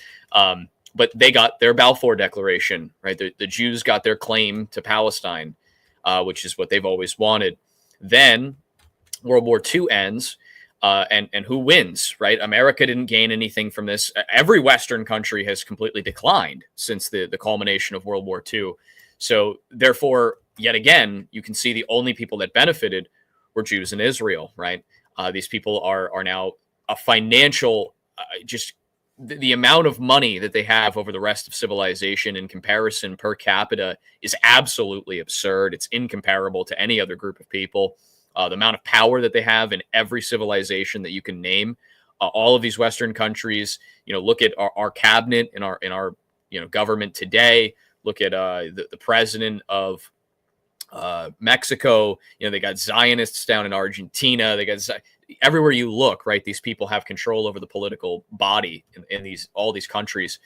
But they got their Balfour Declaration, right? The Jews got their claim to Palestine, which is what they've always wanted. Then World War II ends, and who wins, right? America didn't gain anything from this. Every Western country has completely declined since the culmination of World War II. So therefore, yet again, you can see the only people that benefited were Jews in Israel, right? These people are now a financial, just the amount of money that they have over the rest of civilization in comparison per capita is absolutely absurd. It's incomparable to any other group of people. The amount of power that they have in every civilization that you can name. All of these Western countries, you know, look at our cabinet in our you know government today. Look at the president of Mexico. You know, they got Zionists down in Argentina. They got everywhere you look, right? These people have control over the political body in all these countries.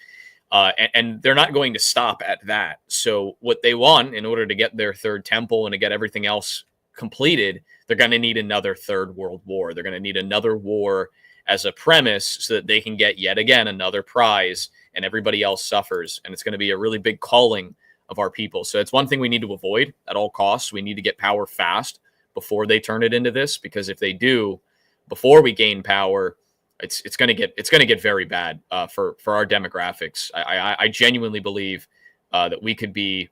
And they're not going to stop at that. So what they want in order to get their third temple and to get everything else completed, they're going to need another third world war. They're going to need another war as a premise so that they can get yet again another prize and everybody else suffers. And it's going to be a really big calling of our people. So it's one thing we need to avoid at all costs. We need to get power fast before they turn it into this, because if they do, before we gain power, it's going to get very bad for our demographics. I genuinely believe that we could be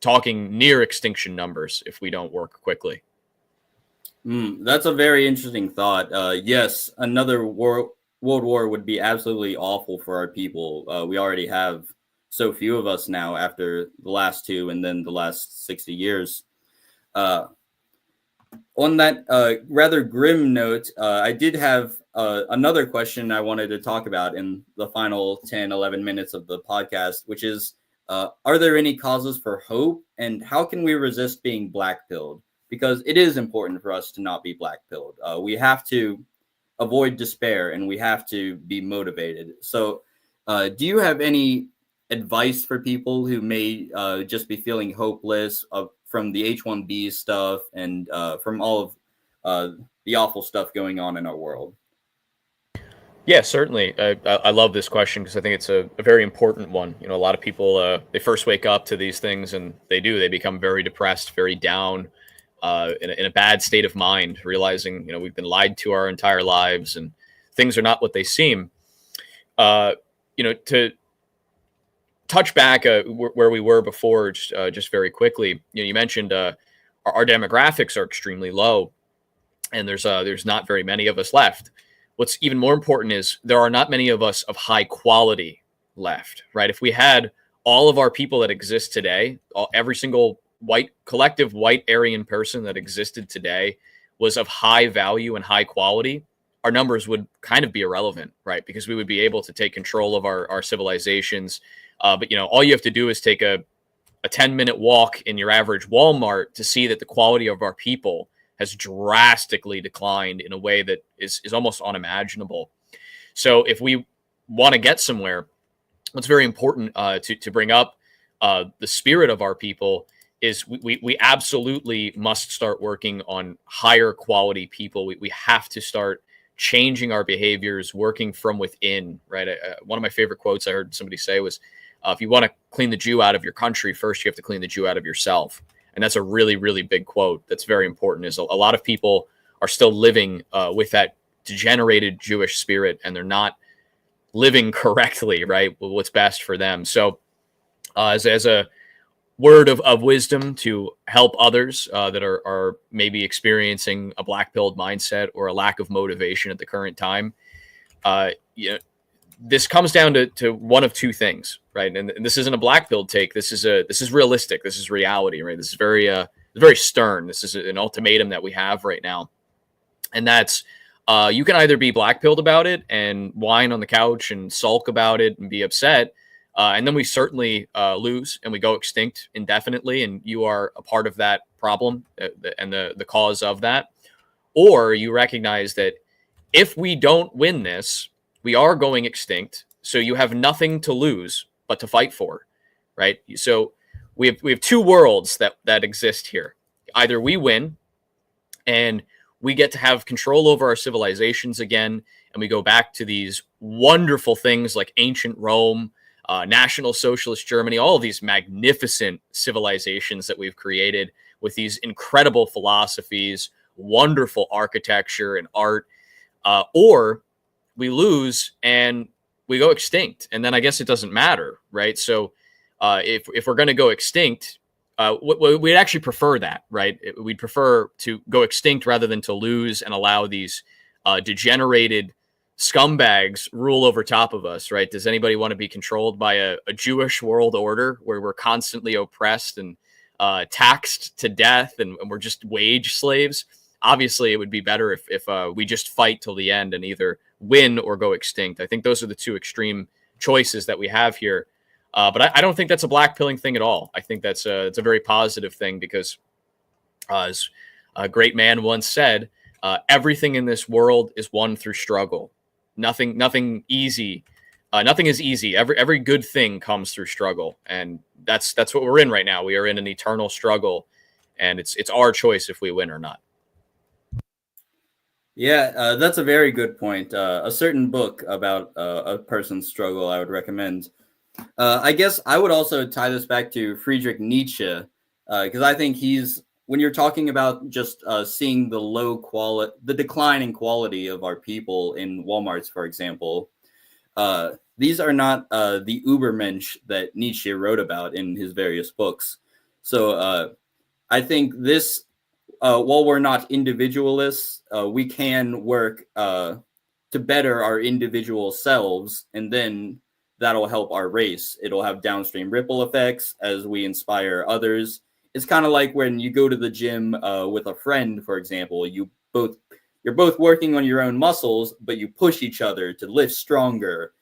talking near extinction numbers if we don't work quickly. That's a very interesting thought. Yes, another world war would be absolutely awful for our people. We already have so few of us now after the last two and then the last 60 years. On that rather grim note, I did have another question I wanted to talk about in the final 10, 11 minutes of the podcast, which is, are there any causes for hope, and how can we resist being black-pilled? Because it is important for us to not be black-pilled. We have to avoid despair, and we have to be motivated. So do you have any advice for people who may just be feeling hopeless from the H-1B stuff and from all of the awful stuff going on in our world? Yeah, certainly. I love this question because I think it's a very important one. You know, a lot of people, they first wake up to these things and they become very depressed, very down, in a bad state of mind, realizing, you know, we've been lied to our entire lives and things are not what they seem. You know, to touch back where we were before, just very quickly, you know, you mentioned our demographics are extremely low and there's not very many of us left. What's even more important is there are not many of us of high quality left, right? If we had all of our people that exist today, every single collective white Aryan person that existed today was of high value and high quality, our numbers would kind of be irrelevant, right? Because we would be able to take control of our civilizations. But you know, all you have to do is take a 10-minute walk in your average Walmart to see that the quality of our people has drastically declined in a way that is almost unimaginable. So if we want to get somewhere, what's very important to bring up the spirit of our people is we absolutely must start working on higher quality people. We have to start changing our behaviors, working from within, right? One of my favorite quotes I heard somebody say was, if you want to clean the Jew out of your country, first you have to clean the Jew out of yourself. And that's a really, really big quote that's very important. Is a lot of people are still living with that degenerated Jewish spirit, and they're not living correctly, right? What's best for them. So as a word of wisdom to help others that are maybe experiencing a black-pilled mindset or a lack of motivation at the current time, you know, this comes down to one of two things, right? And this isn't a black-pilled take. This is realistic. This is reality, right? This is very stern. This is an ultimatum that we have right now, and that's you can either be black-pilled about it and whine on the couch and sulk about it and be upset, and then we certainly lose and we go extinct indefinitely, and you are a part of that problem and the cause of that. Or you recognize that if we don't win this, we are going extinct. So you have nothing to lose but to fight for, right? So we have two worlds that exist here. Either we win and we get to have control over our civilizations again, and we go back to these wonderful things like ancient Rome, National Socialist Germany, all of these magnificent civilizations that we've created with these incredible philosophies, wonderful architecture and art, or we lose and we go extinct, and then I guess it doesn't matter, right? So if we're going to go extinct, we'd actually prefer that, right? We'd prefer to go extinct rather than to lose and allow these degenerated scumbags rule over top of us, right? Does anybody want to be controlled by a Jewish world order where we're constantly oppressed and taxed to death and we're just wage slaves? Obviously, it would be better if we just fight till the end and either win or go extinct. I think those are the two extreme choices that we have here. But I don't think that's a black pilling thing at all. I think it's a very positive thing because, as a great man once said, everything in this world is won through struggle. Nothing easy. Nothing is easy. Every good thing comes through struggle, and that's what we're in right now. We are in an eternal struggle, and it's our choice if we win or not. Yeah, that's a very good point. A certain book about a person's struggle I would recommend. I guess I would also tie this back to Friedrich Nietzsche, because I think when you're talking about just seeing the decline in quality of our people in Walmarts, for example, these are not the Ubermensch that Nietzsche wrote about in his various books. So I think while we're not individualists, we can work to better our individual selves, and then that'll help our race. It'll have downstream ripple effects as we inspire others, it's kind of like when you go to the gym with a friend, for example. You're both working on your own muscles, but you push each other to lift stronger,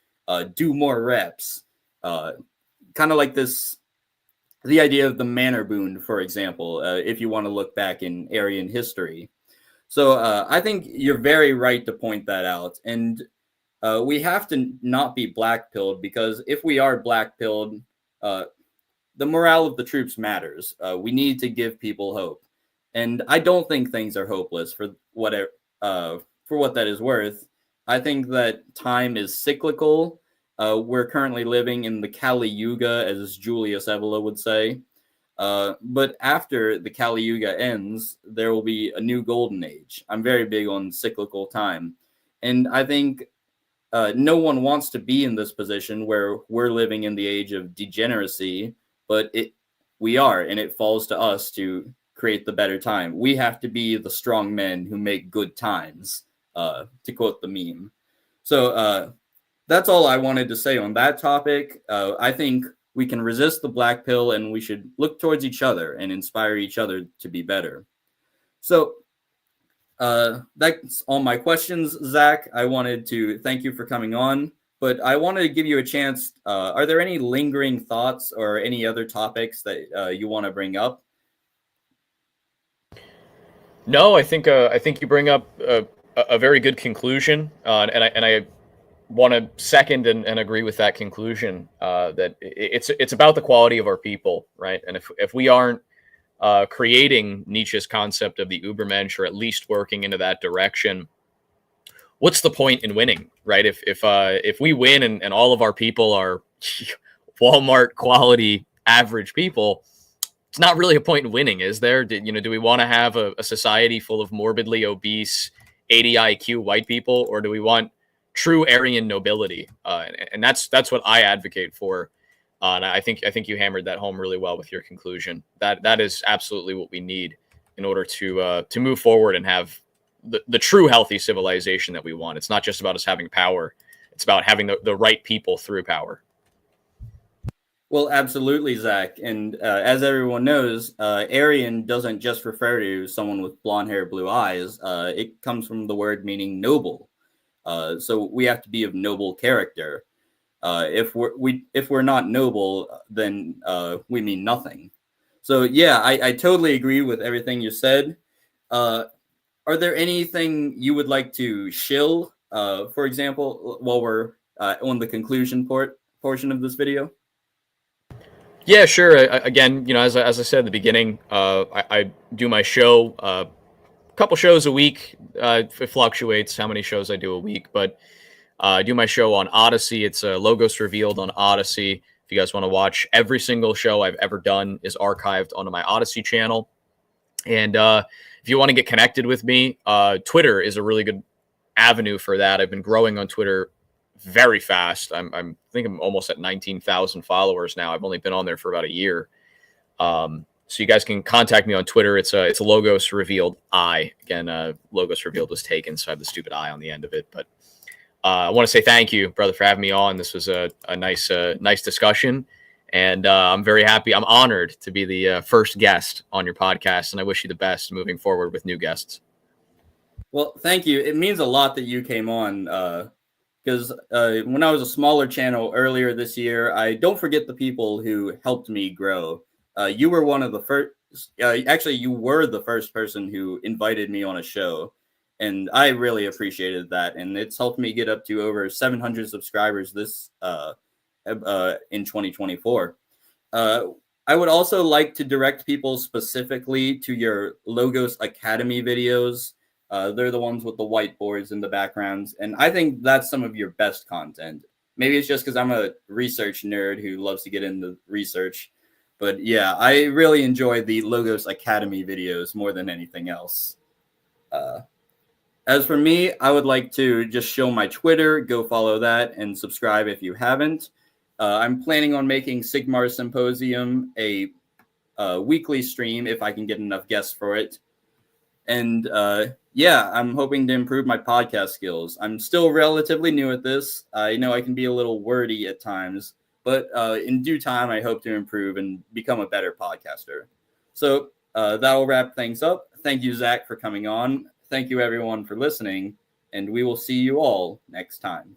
do more reps. Kind of like the idea of the manor boon, for example, if you want to look back in Aryan history. So I think you're very right to point that out. And we have to not be black-pilled, because if we are black-pilled, the morale of the troops matters. We need to give people hope. And I don't think things are hopeless for what that is worth. I think that time is cyclical. We're currently living in the Kali Yuga, as Julius Evola would say. But after the Kali Yuga ends, there will be a new golden age. I'm very big on cyclical time. And I think no one wants to be in this position where we're living in the age of degeneracy, but we are, and it falls to us to create the better time. We have to be the strong men who make good times, to quote the meme. So that's all I wanted to say on that topic. I think we can resist the black pill, and we should look towards each other and inspire each other to be better. So that's all my questions, Zach. I wanted to thank you for coming on, but I wanted to give you a chance. Are there any lingering thoughts or any other topics that you want to bring up? No, I think you bring up a very good conclusion, and I want to second and agree with that conclusion. That it's about the quality of our people, right? And if we aren't creating Nietzsche's concept of the Übermensch, or at least working into that direction, what's the point in winning, right? If we win and all of our people are Walmart quality average people, it's not really a point in winning, is there? Do we want to have a society full of morbidly obese, 80 IQ white people, or do we want true Aryan nobility? And that's what I advocate for. And I think you hammered that home really well with your conclusion. That is absolutely what we need in order to move forward and have the true healthy civilization that we want. It's not just about us having power; it's about having the right people through power. Well, absolutely, Zach. And as everyone knows, Aryan doesn't just refer to someone with blonde hair, blue eyes. It comes from the word meaning noble. So we have to be of noble character. If we're not noble, then we mean nothing. So yeah, I totally agree with everything you said. Are there anything you would like to shill, for example, while we're on the conclusion portion of this video? Yeah, sure. Again, as I said at the beginning, I do my show, a couple shows a week. It fluctuates how many shows I do a week, but I do my show on Odyssey. It's Logos Revealed on Odyssey. If you guys want to watch, every single show I've ever done is archived onto my Odyssey channel. And if you want to get connected with me, Twitter is a really good avenue for that. I've been growing on Twitter very fast. I think I'm almost at 19,000 followers now. I've only been on there for about a year. So you guys can contact me on Twitter. It's a Logos Revealed I. Again, Logos Revealed was taken, so I have the stupid I on the end of it. But I want to say thank you, brother, for having me on. This was a nice discussion, and I'm very happy. I'm honored to be the first guest on your podcast, and I wish you the best moving forward with new guests. Well, thank you. It means a lot that you came on, because when I was a smaller channel earlier this year, I don't forget the people who helped me grow. You were one of the first. Actually, you were the first person who invited me on a show, and I really appreciated that. And it's helped me get up to over 700 subscribers this in 2024. I would also like to direct people specifically to your Logos Academy videos. They're the ones with the whiteboards in the backgrounds. And I think that's some of your best content. Maybe it's just because I'm a research nerd who loves to get into research. But yeah, I really enjoy the Logos Academy videos more than anything else. As for me, I would like to just show my Twitter. Go follow that and subscribe if you haven't. I'm planning on making Sigmar Symposium a weekly stream if I can get enough guests for it. And yeah, I'm hoping to improve my podcast skills. I'm still relatively new at this. I know I can be a little wordy at times, but in due time, I hope to improve and become a better podcaster. So that will wrap things up. Thank you, Zach, for coming on. Thank you, everyone, for listening, and we will see you all next time.